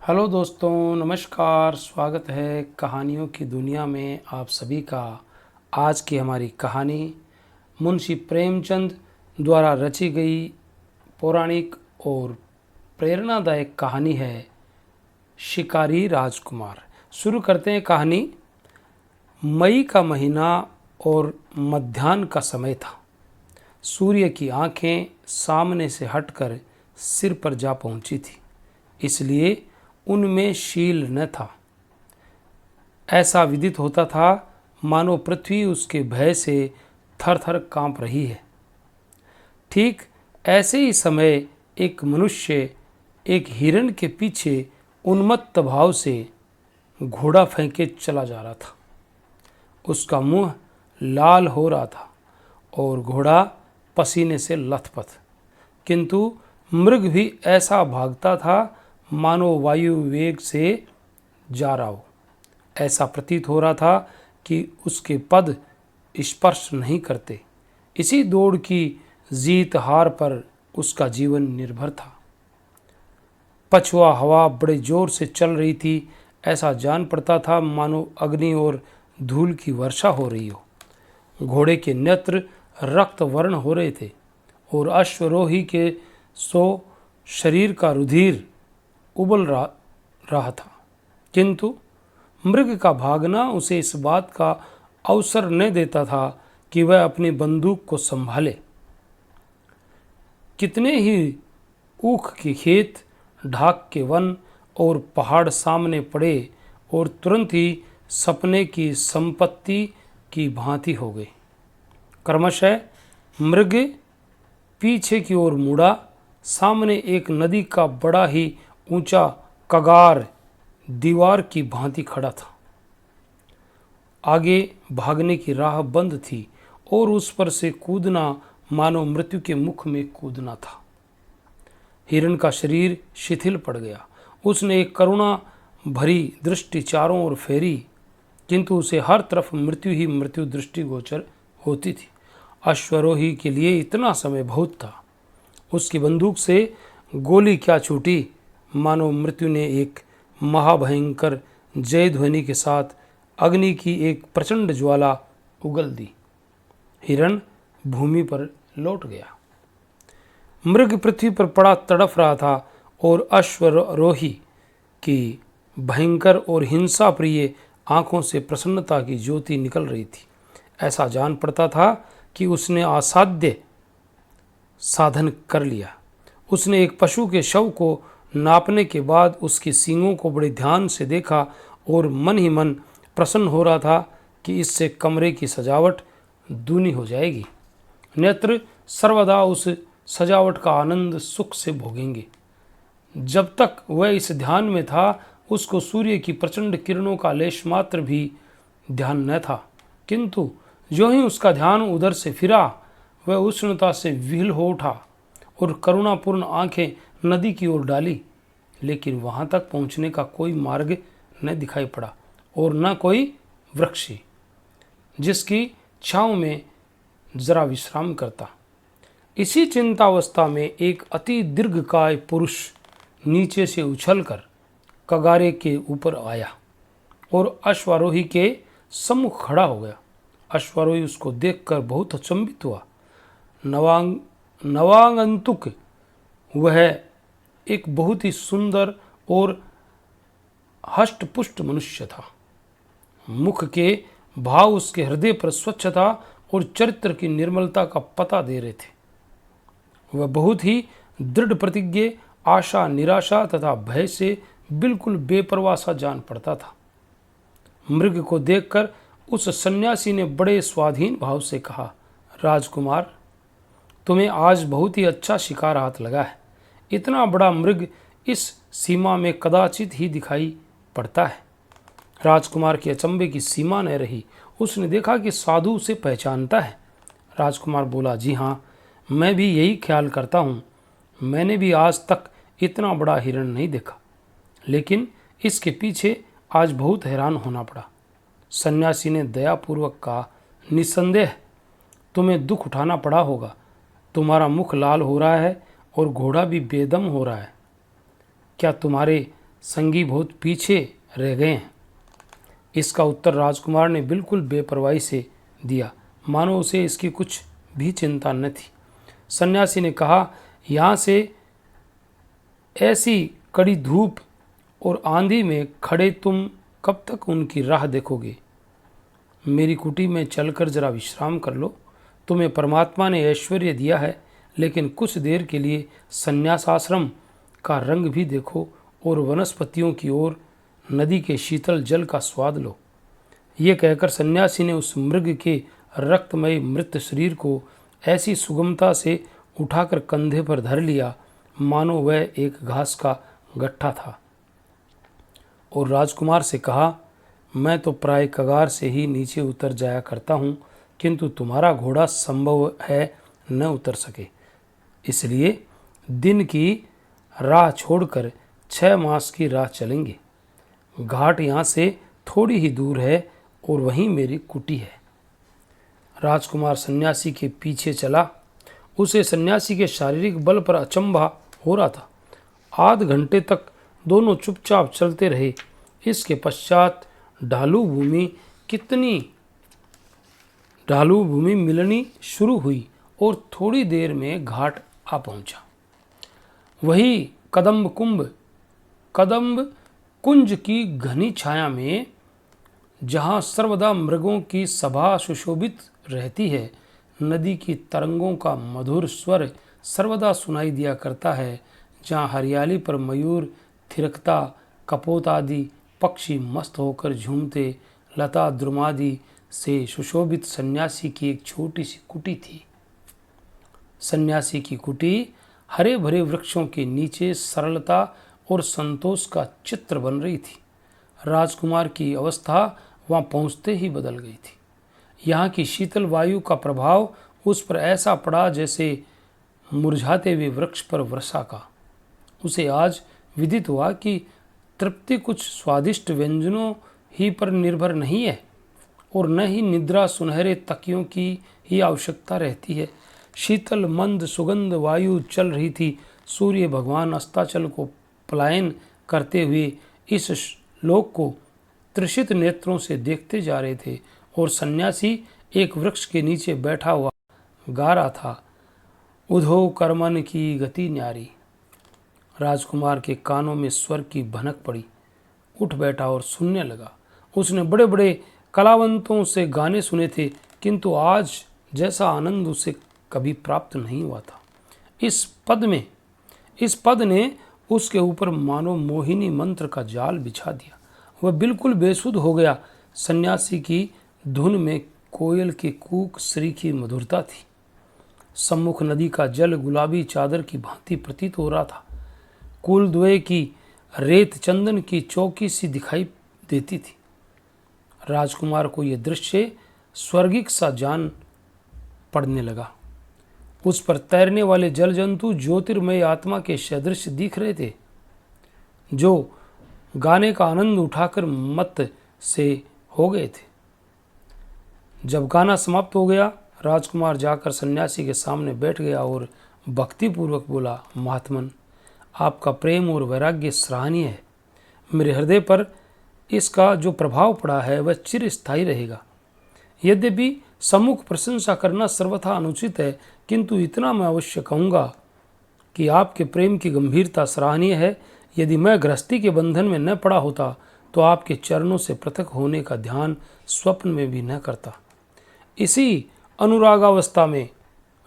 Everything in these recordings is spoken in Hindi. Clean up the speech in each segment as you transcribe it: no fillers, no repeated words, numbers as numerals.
हेलो दोस्तों, नमस्कार। स्वागत है कहानियों की दुनिया में आप सभी का। आज की हमारी कहानी मुंशी प्रेमचंद द्वारा रची गई पौराणिक और प्रेरणादायक कहानी है शिकारी राजकुमार। शुरू करते हैं कहानी। मई का महीना और मध्याह्न का समय था। सूर्य की आंखें सामने से हटकर सिर पर जा पहुंची थी, इसलिए उनमें शील न था। ऐसा विदित होता था मानो पृथ्वी उसके भय से थर थर कांप रही है। ठीक ऐसे ही समय एक मनुष्य एक हिरण के पीछे उन्मत्त भाव से घोड़ा फेंके चला जा रहा था। उसका मुंह लाल हो रहा था और घोड़ा पसीने से लथपथ, किंतु मृग भी ऐसा भागता था मानो वायु वेग से जा रहा हो। ऐसा प्रतीत हो रहा था कि उसके पद स्पर्श नहीं करते। इसी दौड़ की जीत हार पर उसका जीवन निर्भर था। पछुआ हवा बड़े जोर से चल रही थी। ऐसा जान पड़ता था मानो अग्नि और धूल की वर्षा हो रही हो। घोड़े के नेत्र रक्त वर्ण हो रहे थे और अश्वरोही के शरीर का रुधिर उबल रहा था, किंतु मृग का भागना उसे इस बात का अवसर न देता था कि वह अपनी बंदूक को संभाले। कितने ही ऊख के खेत, ढाक के वन और पहाड़ सामने पड़े और तुरंत ही सपने की संपत्ति की भांति हो गए। क्रमशः मृग पीछे की ओर मुड़ा। सामने एक नदी का बड़ा ही ऊंचा कगार दीवार की भांति खड़ा था। आगे भागने की राह बंद थी और उस पर से कूदना मानो मृत्यु के मुख में कूदना था। हिरण का शरीर शिथिल पड़ गया। उसने एक करुणा भरी दृष्टि चारों ओर फेरी, किंतु उसे हर तरफ मृत्यु ही मृत्यु दृष्टिगोचर होती थी। अश्वरोही के लिए इतना समय बहुत था। उसकी बंदूक से गोली क्या छूटी, मानो मृत्यु ने एक महाभयंकर जय ध्वनि के साथ अग्नि की एक प्रचंड ज्वाला उगल दी। हिरण भूमि पर लौट गया। मृग पृथ्वी पर पड़ा तड़फ रहा था और अश्वरोही की भयंकर और हिंसा प्रिय आंखों से प्रसन्नता की ज्योति निकल रही थी। ऐसा जान पड़ता था कि उसने असाध्य साधन कर लिया। उसने एक पशु के शव को नापने के बाद उसकी सींगों को बड़े ध्यान से देखा और मन ही मन प्रसन्न हो रहा था कि इससे कमरे की सजावट दूनी हो जाएगी। नेत्र सर्वदा उस सजावट का आनंद सुख से भोगेंगे। जब तक वह इस ध्यान में था, उसको सूर्य की प्रचंड किरणों का लेश मात्र भी ध्यान न था, किंतु जो ही उसका ध्यान उधर से फिरा, वह उष्णता से विह्वल हो उठा और करुणापूर्ण आंखें नदी की ओर डाली। लेकिन वहां तक पहुंचने का कोई मार्ग न दिखाई पड़ा और न कोई वृक्ष जिसकी छांव में जरा विश्राम करता। इसी चिंतावस्था में एक अति दीर्घकाय पुरुष नीचे से उछलकर कगारे के ऊपर आया और अश्वारोही के सम्मुख खड़ा हो गया। अश्वारोही उसको देखकर बहुत अचंभित हुआ। नवागंतुक वह एक बहुत ही सुंदर और हष्टपुष्ट मनुष्य था। मुख के भाव उसके हृदय पर स्वच्छता और चरित्र की निर्मलता का पता दे रहे थे। वह बहुत ही दृढ़ प्रतिज्ञ, आशा, निराशा तथा भय से बिल्कुल बेपरवाह सा जान पड़ता था। मृग को देखकर उस सन्यासी ने बड़े स्वाधीन भाव से कहा, राजकुमार, तुम्हें आज बहुत ही अच्छा शिकार हाथ लगा है। इतना बड़ा मृग इस सीमा में कदाचित ही दिखाई पड़ता है। राजकुमार के अचंभे की सीमा न रही। उसने देखा कि साधु उसे पहचानता है। राजकुमार बोला, जी हाँ, मैं भी यही ख्याल करता हूँ। मैंने भी आज तक इतना बड़ा हिरण नहीं देखा, लेकिन इसके पीछे आज बहुत हैरान होना पड़ा। सन्यासी ने दयापूर्वक कहा, निस्संदेह तुम्हें दुख उठाना पड़ा होगा। तुम्हारा मुख लाल हो रहा है और घोड़ा भी बेदम हो रहा है। क्या तुम्हारे संगी बहुत पीछे रह गए हैं। इसका उत्तर राजकुमार ने बिल्कुल बेपरवाही से दिया, मानो उसे इसकी कुछ भी चिंता न थी। सन्यासी ने कहा, यहाँ से ऐसी कड़ी धूप और आंधी में खड़े तुम कब तक उनकी राह देखोगे? मेरी कुटी में चलकर जरा विश्राम कर लो। तुम्हें परमात्मा ने ऐश्वर्य दिया है, लेकिन कुछ देर के लिए संन्यासाश्रम का रंग भी देखो और वनस्पतियों की ओर, नदी के शीतल जल का स्वाद लो। ये कहकर सन्यासी ने उस मृग के रक्तमय मृत शरीर को ऐसी सुगमता से उठाकर कंधे पर धर लिया मानो वह एक घास का गट्ठा था, और राजकुमार से कहा, मैं तो प्राय कगार से ही नीचे उतर जाया करता हूँ, किंतु तुम्हारा घोड़ा संभव है न उतर सके, इसलिए दिन की राह छोड़कर 6 मास की राह चलेंगे। घाट यहाँ से थोड़ी ही दूर है और वहीं मेरी कुटी है। राजकुमार सन्यासी के पीछे चला। उसे सन्यासी के शारीरिक बल पर अचंभा हो रहा था। आध घंटे तक दोनों चुपचाप चलते रहे। इसके पश्चात ढालू भूमि मिलनी शुरू हुई और थोड़ी देर में घाट आ पहुंचा। वही कदम्ब कुंज की घनी छाया में, जहाँ सर्वदा मृगों की सभा सुशोभित रहती है, नदी की तरंगों का मधुर स्वर सर्वदा सुनाई दिया करता है, जहाँ हरियाली पर मयूर थिरकता, कपोत आदि पक्षी मस्त होकर झूमते, लता द्रुमादि से सुशोभित सन्यासी की एक छोटी सी कुटी थी। सन्यासी की कुटी हरे भरे वृक्षों के नीचे सरलता और संतोष का चित्र बन रही थी। राजकुमार की अवस्था वहाँ पहुँचते ही बदल गई थी। यहाँ की शीतल वायु का प्रभाव उस पर ऐसा पड़ा जैसे मुरझाते हुए वृक्ष पर वर्षा का। उसे आज विदित हुआ कि तृप्ति कुछ स्वादिष्ट व्यंजनों ही पर निर्भर नहीं है और न ही निद्रा सुनहरे तकियों की ही आवश्यकता रहती है। शीतल मंद सुगंध वायु चल रही थी। सूर्य भगवान अस्ताचल को पलायन करते हुए इस लोक को तृषित नेत्रों से देखते जा रहे थे और सन्यासी एक वृक्ष के नीचे बैठा हुआ गा रहा था, उधो कर्मन की गति न्यारी। राजकुमार के कानों में स्वर की भनक पड़ी। उठ बैठा और सुनने लगा। उसने बड़े बड़े कलावंतों से गाने सुने थे, किंतु आज जैसा आनंद उसे कभी प्राप्त नहीं हुआ था। इस पद ने उसके ऊपर मानो मोहिनी मंत्र का जाल बिछा दिया। वह बिल्कुल बेसुध हो गया। सन्यासी की धुन में कोयल के कूक श्री की मधुरता थी। सम्मुख नदी का जल गुलाबी चादर की भांति प्रतीत हो रहा था। कुलद्वय की रेत चंदन की चौकी सी दिखाई देती थी। राजकुमार को यह दृश्य स्वर्गिक सा जान पड़ने लगा। उस पर तैरने वाले जल जंतु ज्योतिर्मय आत्मा के सदृश दिख रहे थे, जो गाने का आनंद उठाकर मत से हो गए थे। जब गाना समाप्त हो गया, राजकुमार जाकर सन्यासी के सामने बैठ गया और भक्तिपूर्वक बोला, महात्मन, आपका प्रेम और वैराग्य सराहनीय है। मेरे हृदय पर इसका जो प्रभाव पड़ा है वह चिरस्थायी रहेगा। यद्यपि सम्मुख प्रशंसा करना सर्वथा अनुचित है, किंतु इतना मैं अवश्य कहूँगा कि आपके प्रेम की गंभीरता सराहनीय है। यदि मैं गृहस्थी के बंधन में न पड़ा होता तो आपके चरणों से पृथक होने का ध्यान स्वप्न में भी न करता। इसी अनुरागावस्था में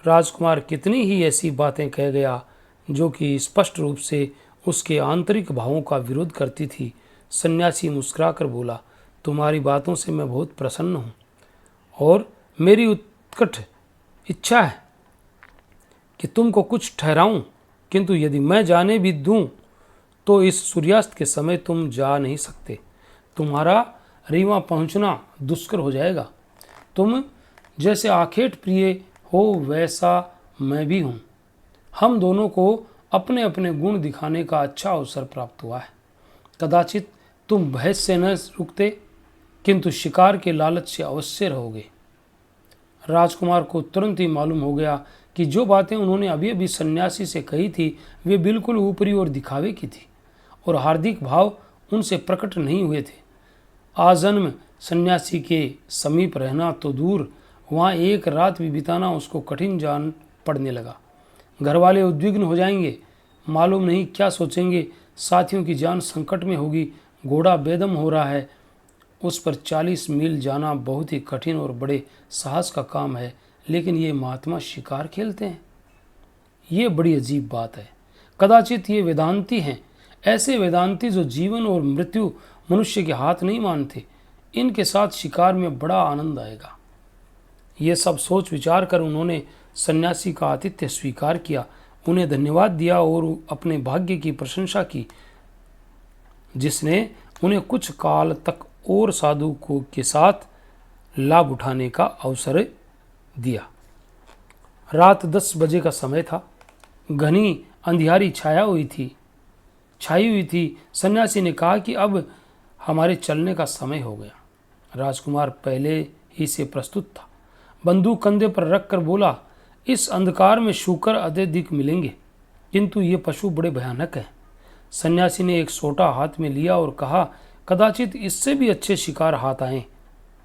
राजकुमार कितनी ही ऐसी बातें कह गया जो कि स्पष्ट रूप से उसके आंतरिक भावों का विरोध करती थी। सन्यासी मुस्कुराकर बोला, तुम्हारी बातों से मैं बहुत प्रसन्न हूँ और मेरी उत्कट इच्छा है कि तुमको कुछ ठहराऊं, किंतु यदि मैं जाने भी दूं तो इस सूर्यास्त के समय तुम जा नहीं सकते। तुम्हारा रीवा पहुंचना दुष्कर हो जाएगा। तुम जैसे आखेट प्रिय हो वैसा मैं भी हूँ। हम दोनों को अपने अपने गुण दिखाने का अच्छा अवसर प्राप्त हुआ है। कदाचित तुम भय से न रुकते, किंतु शिकार के लालच से अवश्य रहोगे। राजकुमार को तुरंत ही मालूम हो गया कि जो बातें उन्होंने अभी अभी सन्यासी से कही थी वे बिल्कुल ऊपरी और दिखावे की थी और हार्दिक भाव उनसे प्रकट नहीं हुए थे। आजन्म सन्यासी के समीप रहना तो दूर, वहाँ एक रात भी बिताना उसको कठिन जान पड़ने लगा। घर वाले उद्विग्न हो जाएंगे, मालूम नहीं क्या सोचेंगे, साथियों की जान संकट में होगी, घोड़ा बेदम हो रहा है, उस पर 40 मील जाना बहुत ही कठिन और बड़े साहस का काम है, लेकिन ये महात्मा शिकार खेलते हैं। ये बड़ी अजीब बात है। कदाचित ये वेदांती हैं, ऐसे वेदांती जो जीवन और मृत्यु मनुष्य के हाथ नहीं मानते। इनके साथ शिकार में बड़ा आनंद आएगा। ये सब सोच विचार कर उन्होंने सन्यासी का आतिथ्य स्वीकार किया, उन्हें धन्यवाद दिया और अपने भाग्य की प्रशंसा की, जिसने उन्हें कुछ काल तक और साधु को के साथ लाभ उठाने का अवसर दिया। रात 10 बजे का समय था। घनी अंधियारी छाई हुई थी। सन्यासी ने कहा कि अब हमारे चलने का समय हो गया। राजकुमार पहले ही से प्रस्तुत था। बंदूक कंधे पर रखकर बोला, इस अंधकार में शूकर अत्यधिक मिलेंगे, किंतु ये पशु बड़े भयानक हैं। सन्यासी ने एक सोटा हाथ में लिया और कहा, कदाचित इससे भी अच्छे शिकार हाथ आएं।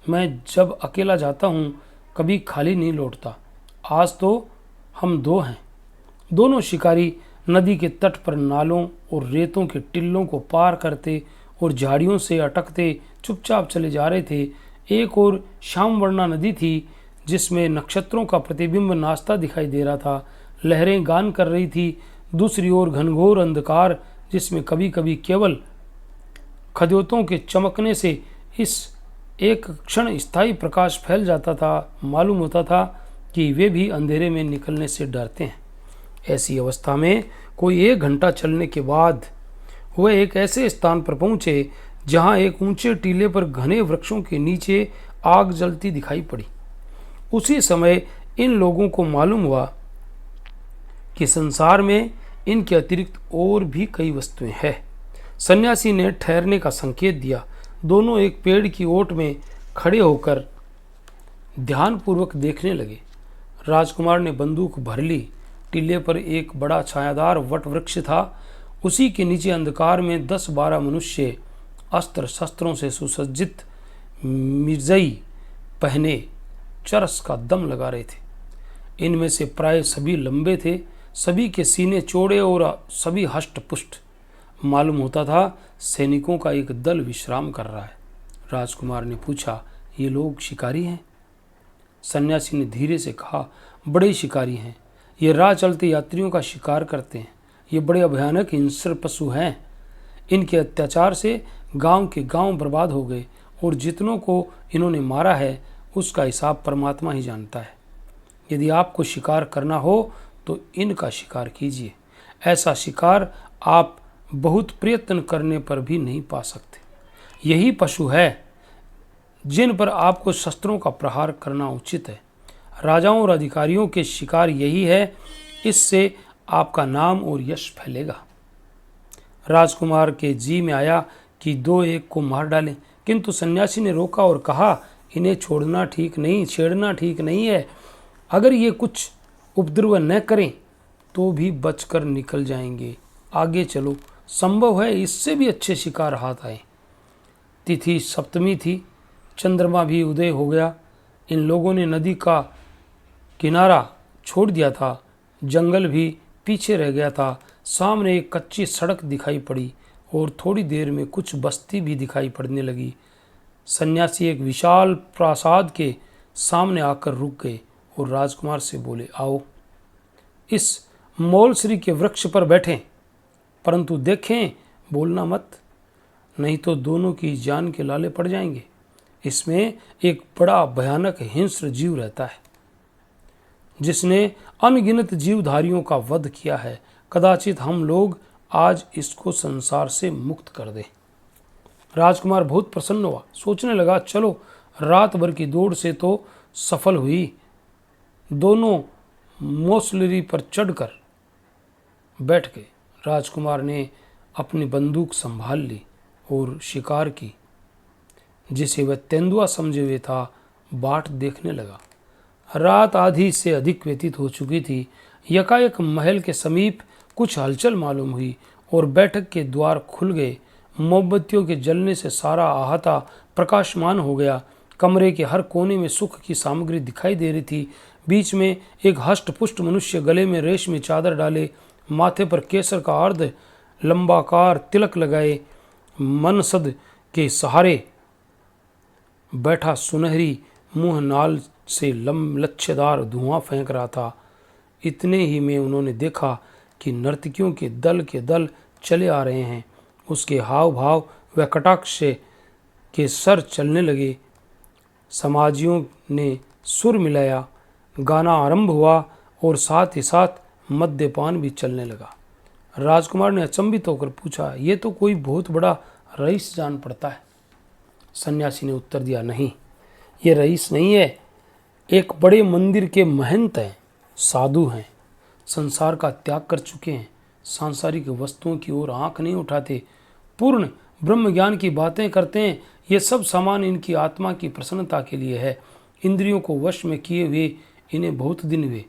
मैं जब अकेला जाता हूँ कभी खाली नहीं लौटता। आज तो हम 2 हैं। दोनों शिकारी नदी के तट पर नालों और रेतों के टिल्लों को पार करते और झाड़ियों से अटकते चुपचाप चले जा रहे थे। एक और श्यामवर्णा नदी थी जिसमें नक्षत्रों का प्रतिबिंब नाचता दिखाई दे रहा था। लहरें गान कर रही थी। दूसरी ओर घनघोर अंधकार जिसमें कभी कभी केवल खद्योतों के चमकने से इस एक क्षण स्थायी प्रकाश फैल जाता था। मालूम होता था कि वे भी अंधेरे में निकलने से डरते हैं। ऐसी अवस्था में कोई 1 घंटा चलने के बाद वह एक ऐसे स्थान पर पहुंचे जहां एक ऊंचे टीले पर घने वृक्षों के नीचे आग जलती दिखाई पड़ी। उसी समय इन लोगों को मालूम हुआ कि संसार में इनके अतिरिक्त और भी कई वस्तुएं हैं। सन्यासी ने ठहरने का संकेत दिया। दोनों एक पेड़ की ओट में खड़े होकर ध्यानपूर्वक देखने लगे। राजकुमार ने बंदूक भर ली। टीले पर एक बड़ा छायादार वट वृक्ष था। उसी के नीचे अंधकार में 10-12 मनुष्य अस्त्र शस्त्रों से सुसज्जित मिर्जई पहने चरस का दम लगा रहे थे। इनमें से प्राय सभी लंबे थे, सभी के सीने चौड़े और सभी हष्ट पुष्ट। मालूम होता था सैनिकों का एक दल विश्राम कर रहा है। राजकुमार ने पूछा, ये लोग शिकारी हैं? सन्यासी ने धीरे से कहा, बड़े शिकारी हैं। ये राह चलते यात्रियों का शिकार करते हैं। ये बड़े भयानक हिंस्र पशु हैं। इनके अत्याचार से गांव के गांव बर्बाद हो गए और जितनों को इन्होंने मारा है उसका हिसाब परमात्मा ही जानता है। यदि आपको शिकार करना हो तो इनका शिकार कीजिए। ऐसा शिकार आप बहुत प्रयत्न करने पर भी नहीं पा सकते। यही पशु है जिन पर आपको शस्त्रों का प्रहार करना उचित है। राजाओं और अधिकारियों के शिकार यही है। इससे आपका नाम और यश फैलेगा। राजकुमार के जी में आया कि 2-1 को मार डालें, किंतु सन्यासी ने रोका और कहा, इन्हें छेड़ना ठीक नहीं है। अगर ये कुछ उपद्रव न करें तो भी बचकर निकल जाएंगे। आगे चलो, संभव है इससे भी अच्छे शिकार हाथ आए। तिथि सप्तमी थी। चंद्रमा भी उदय हो गया। इन लोगों ने नदी का किनारा छोड़ दिया था। जंगल भी पीछे रह गया था। सामने एक कच्ची सड़क दिखाई पड़ी और थोड़ी देर में कुछ बस्ती भी दिखाई पड़ने लगी। सन्यासी एक विशाल प्रासाद के सामने आकर रुक गए और राजकुमार से बोले, आओ इस मोलश्री के वृक्ष पर बैठें, परंतु देखें बोलना मत, नहीं तो दोनों की जान के लाले पड़ जाएंगे। इसमें एक बड़ा भयानक हिंस्र जीव रहता है जिसने अनगिनत जीवधारियों का वध किया है। कदाचित हम लोग आज इसको संसार से मुक्त कर दें। राजकुमार बहुत प्रसन्न हुआ। सोचने लगा, चलो रात भर की दौड़ से तो सफल हुई। दोनों मोसलरी पर चढ़कर बैठ गए। राजकुमार ने अपनी बंदूक संभाल ली और शिकार की, जिसे वह तेंदुआ समझे हुए था, बाट देखने लगा। रात आधी से अधिक व्यतीत हो चुकी थी। यकायक महल के समीप कुछ हलचल मालूम हुई और बैठक के द्वार खुल गए। मोमबत्तियों के जलने से सारा अहाता प्रकाशमान हो गया। कमरे के हर कोने में सुख की सामग्री दिखाई दे रही थी। बीच में एक हष्ट-पुष्ट मनुष्य, गले में रेशमी चादर डाले, माथे पर केसर का अर्ध लंबाकार तिलक लगाए, मनसद के सहारे बैठा, सुनहरी मुंह नाल से लच्छेदार धुआं फेंक रहा था। इतने ही में उन्होंने देखा कि नर्तकियों के दल चले आ रहे हैं। उसके हाव भाव व कटाक्ष के सर चलने लगे। समाजियों ने सुर मिलाया, गाना आरंभ हुआ और साथ ही साथ मद्यपान भी चलने लगा। राजकुमार ने अचंभित होकर पूछा, ये तो कोई बहुत बड़ा रईस जान पड़ता है। सन्यासी ने उत्तर दिया, नहीं, ये रईस नहीं है, एक बड़े मंदिर के महंत हैं, साधु हैं, संसार का त्याग कर चुके हैं, सांसारिक वस्तुओं की ओर आंख नहीं उठाते, पूर्ण ब्रह्म ज्ञान की बातें करते हैं। ये सब सामान इनकी आत्मा की प्रसन्नता के लिए है। इंद्रियों को वश में किए हुए इन्हें बहुत दिन हुए।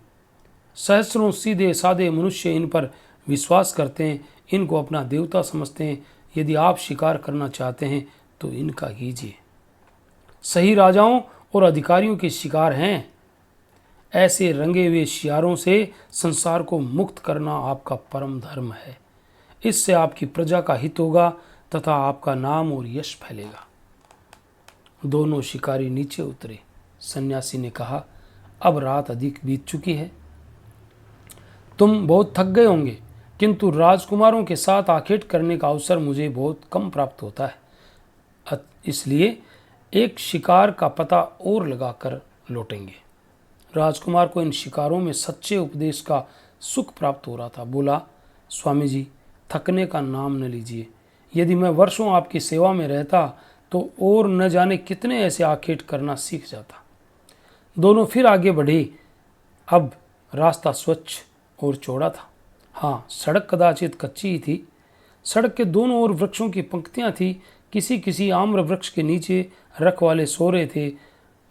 सहस्रों सीधे साधे मनुष्य इन पर विश्वास करते हैं, इनको अपना देवता समझते हैं। यदि आप शिकार करना चाहते हैं तो इनका कीजिए। सही राजाओं और अधिकारियों के शिकार हैं। ऐसे रंगे हुए शियारों से संसार को मुक्त करना आपका परम धर्म है। इससे आपकी प्रजा का हित होगा तथा आपका नाम और यश फैलेगा। दोनों शिकारी नीचे उतरे। सन्यासी ने कहा, अब रात अधिक बीत चुकी है, तुम बहुत थक गए होंगे, किंतु राजकुमारों के साथ आखेट करने का अवसर मुझे बहुत कम प्राप्त होता है, इसलिए एक शिकार का पता और लगाकर लौटेंगे। राजकुमार को इन शिकारों में सच्चे उपदेश का सुख प्राप्त हो रहा था। बोला, स्वामी जी, थकने का नाम न लीजिए। यदि मैं वर्षों आपकी सेवा में रहता तो और न जाने कितने ऐसे आखेट करना सीख जाता। दोनों फिर आगे बढ़े। अब रास्ता स्वच्छ और चौड़ा था। हाँ, सड़क कदाचित कच्ची ही थी। सड़क के दोनों ओर वृक्षों की पंक्तियां थी। किसी किसी आम्र वृक्ष के नीचे रखवाले सो रहे थे।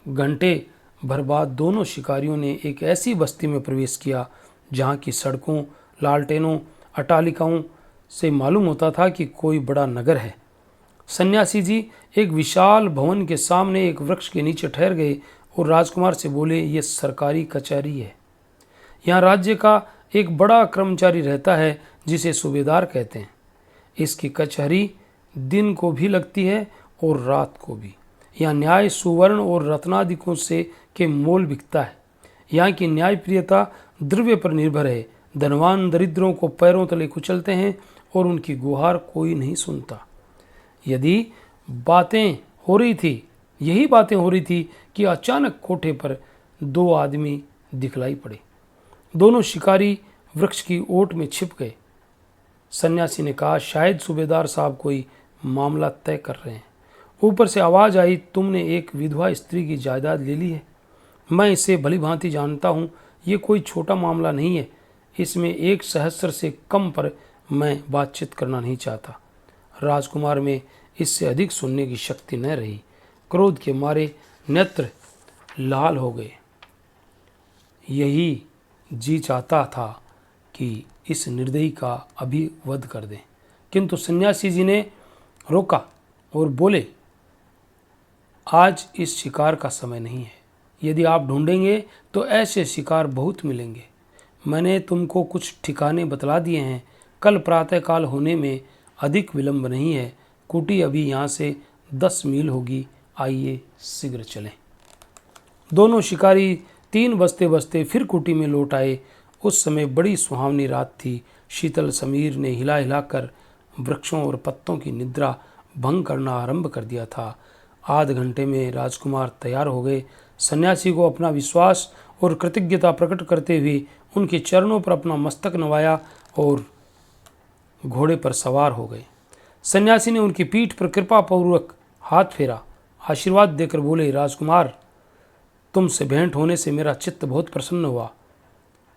घंटे भर बाद दोनों शिकारियों ने एक ऐसी बस्ती में प्रवेश किया जहाँ की सड़कों, लालटेनों, अट्टालिकाओं से मालूम होता था कि कोई बड़ा नगर है। सन्यासी जी एक विशाल भवन के सामने एक वृक्ष के नीचे ठहर गए और राजकुमार से बोले, ये सरकारी कचहरी है। यहाँ राज्य का एक बड़ा कर्मचारी रहता है जिसे सूबेदार कहते हैं। इसकी कचहरी दिन को भी लगती है और रात को भी। यहाँ न्याय सुवर्ण और रत्नादिकों से के मोल बिकता है। यहाँ की न्यायप्रियता द्रव्य पर निर्भर है। धनवान दरिद्रों को पैरों तले कुचलते हैं और उनकी गुहार कोई नहीं सुनता। यही बातें हो रही थी कि अचानक कोठे पर दो आदमी दिखलाई पड़े। दोनों शिकारी वृक्ष की ओट में छिप गए। सन्यासी ने कहा, शायद सूबेदार साहब कोई मामला तय कर रहे हैं। ऊपर से आवाज आई, तुमने एक विधवा स्त्री की जायदाद ले ली है। मैं इसे भली भांति जानता हूँ, ये कोई छोटा मामला नहीं है। इसमें 1 सहस्त्र से कम पर मैं बातचीत करना नहीं चाहता। राजकुमार में इससे अधिक सुनने की शक्ति न रही। क्रोध के मारे नेत्र लाल हो गए। यही जी चाहता था कि इस निर्दयी का अभी वध कर दें, किंतु सन्यासी जी ने रोका और बोले, आज इस शिकार का समय नहीं है। यदि आप ढूंढेंगे तो ऐसे शिकार बहुत मिलेंगे। मैंने तुमको कुछ ठिकाने बतला दिए हैं। कल प्रातःकाल होने में अधिक विलंब नहीं है। कुटी अभी यहाँ से 10 मील होगी। आइए शीघ्र चलें। दोनों शिकारी 3 बजते बजते फिर कुटी में लौट आए। उस समय बड़ी सुहावनी रात थी। शीतल समीर ने हिला हिलाकर वृक्षों और पत्तों की निद्रा भंग करना आरंभ कर दिया था। आध घंटे में राजकुमार तैयार हो गए। सन्यासी को अपना विश्वास और कृतज्ञता प्रकट करते हुए उनके चरणों पर अपना मस्तक नवाया और घोड़े पर सवार हो गए। सन्यासी ने उनकी पीठ पर कृपापूर्वक हाथ फेरा, आशीर्वाद देकर बोले, राजकुमार, तुमसे भेंट होने से मेरा चित्त बहुत प्रसन्न हुआ।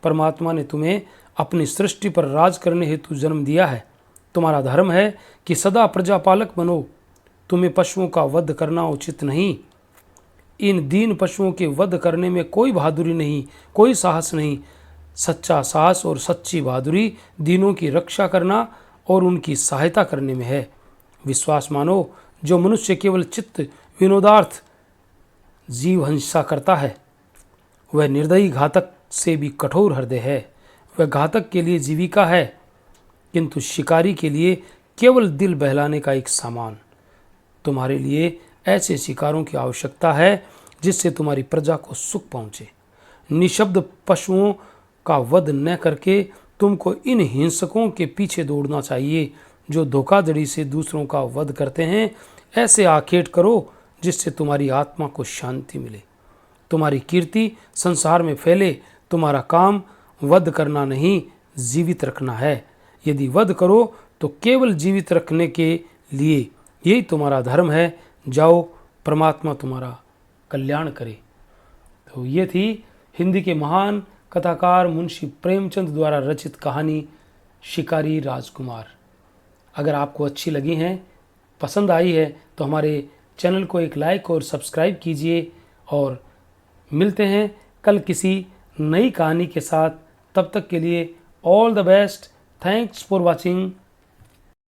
परमात्मा ने तुम्हें अपनी सृष्टि पर राज करने हेतु जन्म दिया है। तुम्हारा धर्म है कि सदा प्रजापालक बनो। तुम्हें पशुओं का वध करना उचित नहीं। इन दीन पशुओं के वध करने में कोई बहादुरी नहीं, कोई साहस नहीं। सच्चा साहस और सच्ची बहादुरी दीनों की रक्षा करना और उनकी सहायता करने में है। विश्वास मानो, जो मनुष्य केवल चित्त विनोदार्थ जीव हिंसा करता है वह निर्दयी घातक से भी कठोर हृदय है। वह घातक के लिए जीविका है, किंतु शिकारी के लिए केवल दिल बहलाने का एक सामान। तुम्हारे लिए ऐसे शिकारों की आवश्यकता है जिससे तुम्हारी प्रजा को सुख पहुंचे। निशब्द पशुओं का वध न करके तुमको इन हिंसकों के पीछे दौड़ना चाहिए जो धोखाधड़ी से दूसरों का वध करते हैं। ऐसे आखेट करो जिससे तुम्हारी आत्मा को शांति मिले, तुम्हारी कीर्ति संसार में फैले। तुम्हारा काम वध करना नहीं, जीवित रखना है। यदि वध करो तो केवल जीवित रखने के लिए, यही तुम्हारा धर्म है। जाओ, परमात्मा तुम्हारा कल्याण करे। तो ये थी हिंदी के महान कथाकार मुंशी प्रेमचंद द्वारा रचित कहानी शिकारी राजकुमार। अगर आपको अच्छी लगी हैं, पसंद आई है, तो हमारे चैनल को एक लाइक और सब्सक्राइब कीजिए। और मिलते हैं कल किसी नई कहानी के साथ। तब तक के लिए all the best. Thanks for watching.